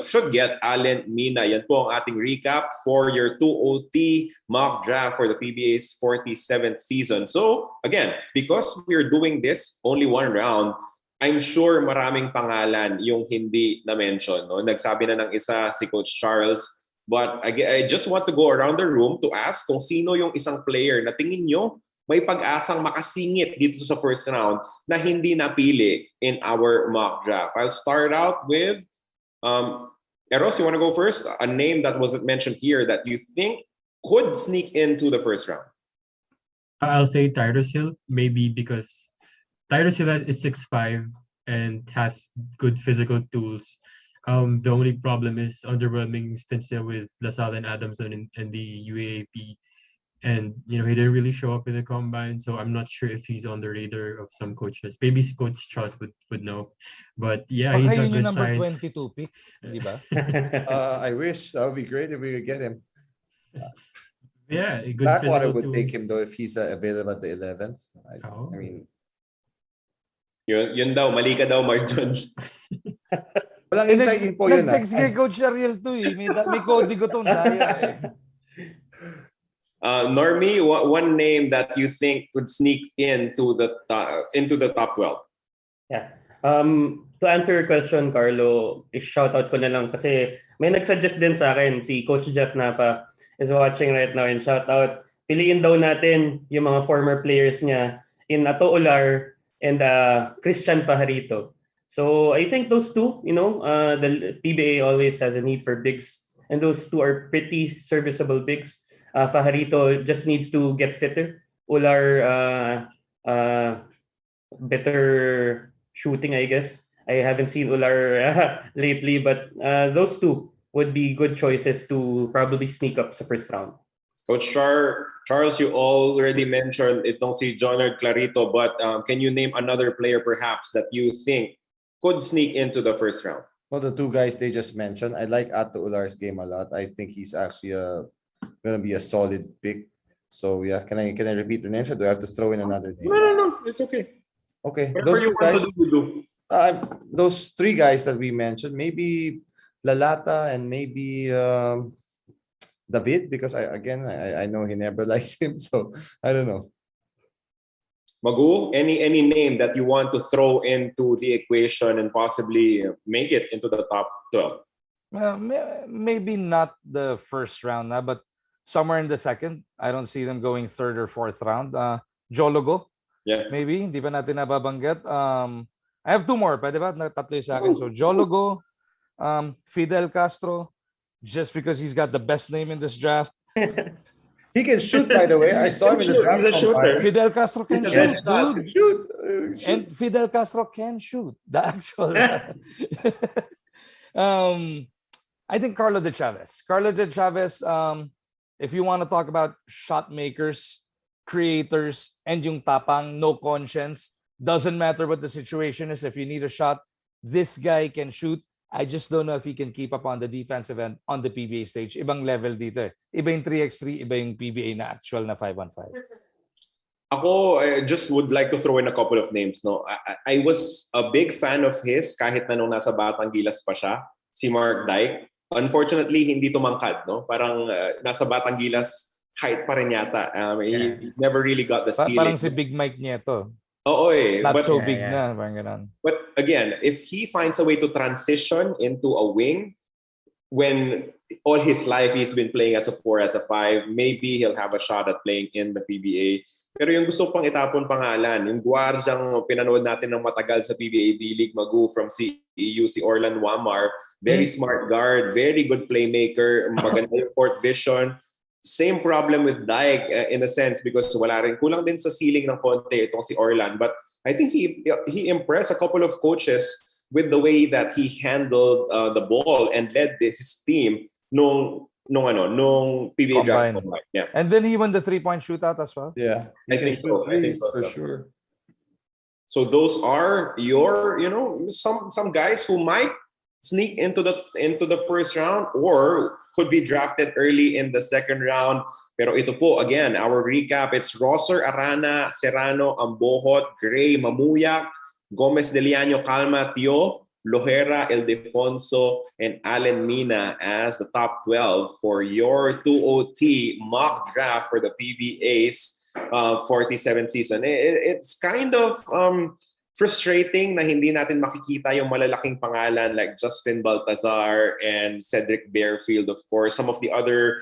should get Allen Mina. Yan po ang ating recap for your 2OT mock draft for the PBA's 47th season. So again, because we're doing this only one round, I'm sure maraming pangalan yung hindi na-mention. No? Nagsabi na ng isa si Coach Charles. But I just want to go around the room to ask kung sino yung isang player na tingin nyo may pag-asang makasingit dito sa first round na hindi napili in our mock draft. I'll start out with Eros, you want to go first? A name that wasn't mentioned here that you think could sneak into the first round. I'll say Tyrus Hill, maybe because Tyrus Hill is 6'5" and has good physical tools. The only problem is underwhelming stints with LaSalle and Adamson in the UAAP. And, he didn't really show up in the combine, so I'm not sure if he's on the radar of some coaches. Maybe Coach Charles would know. But yeah, he's got good number size. 22 pick, di ba? I wish. That would be great if we could get him. Yeah, good Blackwater would tools. take him, though, if he's available at the 11th. I mean... Yun daw, mali ka daw, Marjon. Walang insight info yun. Nag-text kay Coach Ariel to eh. May code ko tong daya eh. Normie, one name that you think could sneak into the top 12? Yeah. To answer your question, Carlo, shout out ko na lang kasi may nag-suggest din sa akin, si Coach Jeff Napa is watching right now, and shout out. Piliin daw natin yung mga former players niya in Ato Ular and Christian Pajarito. So I think those two, the PBA always has a need for bigs, and those two are pretty serviceable bigs. Pajarito just needs to get fitter. Ular, better shooting, I guess. I haven't seen Ular lately, but those two would be good choices to probably sneak up sa first round. Coach Charles, you already mentioned itong si Jonard Clarito, but can you name another player perhaps that you think could sneak into the first round? Well, the two guys they just mentioned, I like Ato Ular's game a lot. I think he's actually going to be a solid pick. So yeah, can I repeat the names or do I have to throw in another name? No, it's okay. Okay, Whatever those you two guys, want to do. those 3 guys that we mentioned, maybe Lalata and maybe David, because I know he never likes him, so I don't know. Magu, any name that you want to throw into the equation and possibly make it into the top 12? Maybe not the first round na, but somewhere in the second. I don't see them going third or fourth round. Jologo, Yeah. maybe. Hindi pa natin nababanggit. I have two more. Pwede ba? Tatlo yung sa akin. So, Jologo, Fidel Castro, just because he's got the best name in this draft. He can shoot, by the way. I saw him in the draft. He's a shooter. Fidel Castro can shoot, dude. Shoot. And Fidel Castro can shoot. The actual. I think Carlo de Chavez. Carlo de Chavez, if you want to talk about shot makers, creators, and yung tapang, no conscience, doesn't matter what the situation is. If you need a shot, this guy can shoot. I just don't know if he can keep up on the defensive end on the PBA stage. Ibang level dito eh. Iba yung 3x3, iba yung PBA na actual na 5-on-5. Ako, I just would like to throw in a couple of names. No, I was a big fan of his kahit na nung nasa Batang Gilas pa siya, si Mark Dyke. Unfortunately, hindi tumangkad. No? Parang nasa Batang Gilas, height pa rin yata. He never really got the ceiling. Parang si Big Mike Nieto. Oo eh. Not so big na. Parang ganun. But again, if he finds a way to transition into a wing, when all his life he's been playing as a 4, as a 5, maybe he'll have a shot at playing in the PBA. Pero yung gusto pang itapon pangalan, yung guardyang pinanood natin ng matagal sa PBA D-League, Magu from CEU, si Orlan Wamar, very smart guard, very good playmaker, maganda yung court vision. Same problem with Dyke in a sense because wala rin, kulang din sa ceiling ng konti itong si Orlan. But I think he impressed a couple of coaches with the way that he handled the ball and led his team nung PBA Draft. Yeah. And then he won the 3-point shootout as well. Yeah, I think so for sure. So those are your, some guys who might sneak into the first round or could be drafted early in the second round. Pero ito po, again, our recap, it's Rosser, Arana, Serrano, Ambohot, Gray, Mamuyak, Gomez de Liaño, Calma, Tio, Lojera, Ildefonso, and Allen Mina as the top 12 for your 2OT mock draft for the PBA's 47th season. It's kind of frustrating na hindi natin makikita yung malalaking pangalan like Justin Baltazar and Cedric Bearfield, of course, some of the other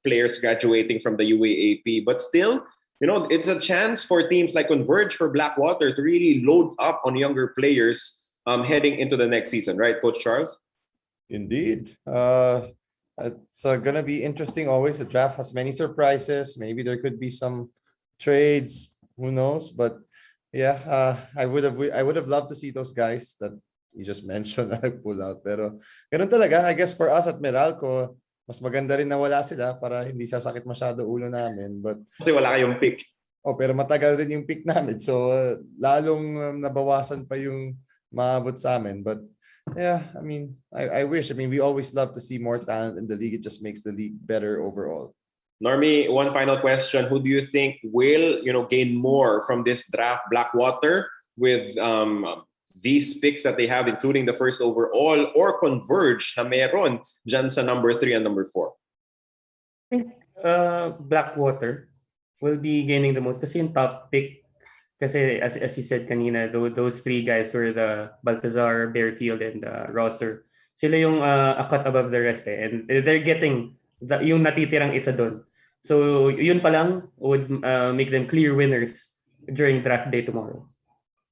players graduating from the UAAP. But still, it's a chance for teams like Converge for Blackwater to really load up on younger players heading into the next season, right, Coach Charles? Indeed. It's going to be interesting always. The draft has many surprises. Maybe there could be some trades. Who knows? But yeah, I would have loved to see those guys that you just mentioned na pull out. Pero ganun talaga. I guess for us at Meralco, mas maganda rin na wala sila para hindi sasakit masyado ulo namin. But kasi wala kayong pick. Pero matagal rin yung pick namin. So lalong nabawasan pa yung maabot sa amin. But yeah, I mean, I wish. I mean, we always love to see more talent in the league. It just makes the league better overall. Normie, one final question. Who do you think will, gain more from this draft, Blackwater, with these picks that they have, including the first overall, or Converge na meron dyan sa number 3 and number 4? I think Blackwater will be gaining the most kasi yung top pick. Kasi as you said kanina, those 3 guys were the Baltazar, Bearfield, and Rosser. Sila yung a cut above the rest and they're getting yung natitirang isa doon. So yun pa lang would make them clear winners during draft day tomorrow.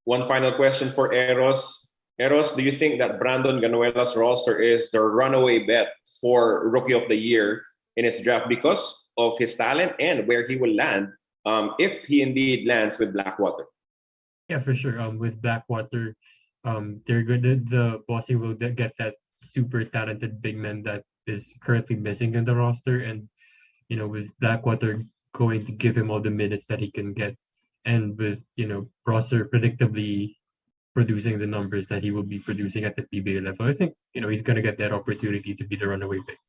One final question for Eros. Eros, do you think that Brandon Ganuelas Rosser is the runaway bet for Rookie of the Year in his draft because of his talent and where he will land if he indeed lands with Blackwater? Yeah, for sure. With Blackwater, they're good. The Bossy will get that super talented big man that is currently missing in the roster, and with Blackwater going to give him all the minutes that he can get, and with Rosser predictably producing the numbers that he will be producing at the PBA level, I think he's gonna get that opportunity to be the runaway pick.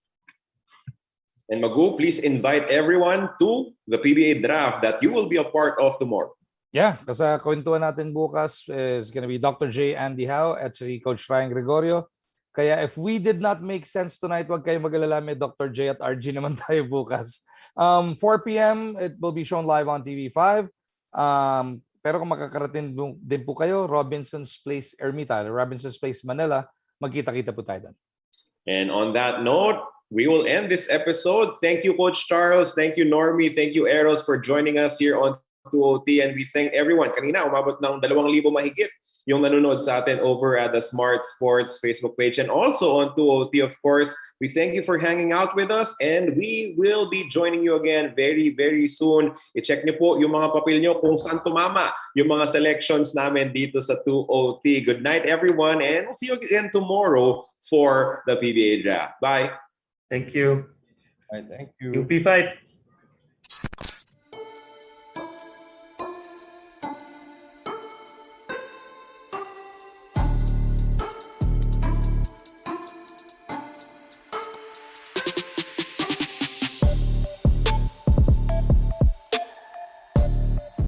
And Magu, please invite everyone to the PBA draft that you will be a part of tomorrow. Yeah, kasi kwentuhan natin bukas is gonna be Dr. J. Andy Howe at si Coach Ryan Gregorio. Kaya if we did not make sense tonight, wag kayo mag-alala, may Dr. J at RG naman tayo bukas. 4 p.m. it will be shown live on TV5. Pero kung makakarating din po kayo, Robinson's Place Ermita, Robinson's Place Manila, magkita-kita po tayo doon. And on that note, we will end this episode. Thank you, Coach Charles. Thank you, Normie. Thank you, Eros, for joining us here on 2OT. And we thank everyone. Kanina, umabot ng 2,000 mahigit yung nanonood sa atin over at the Smart Sports Facebook page and also on 2OT, of course. We thank you for hanging out with us and we will be joining you again very, very soon. I-check niyo po yung mga papel niyo kung saan tumama yung mga selections namin dito sa 2OT. Good night, everyone, and we'll see you again tomorrow for the PBA Draft. Bye! Thank you. All right, thank you. UP fight!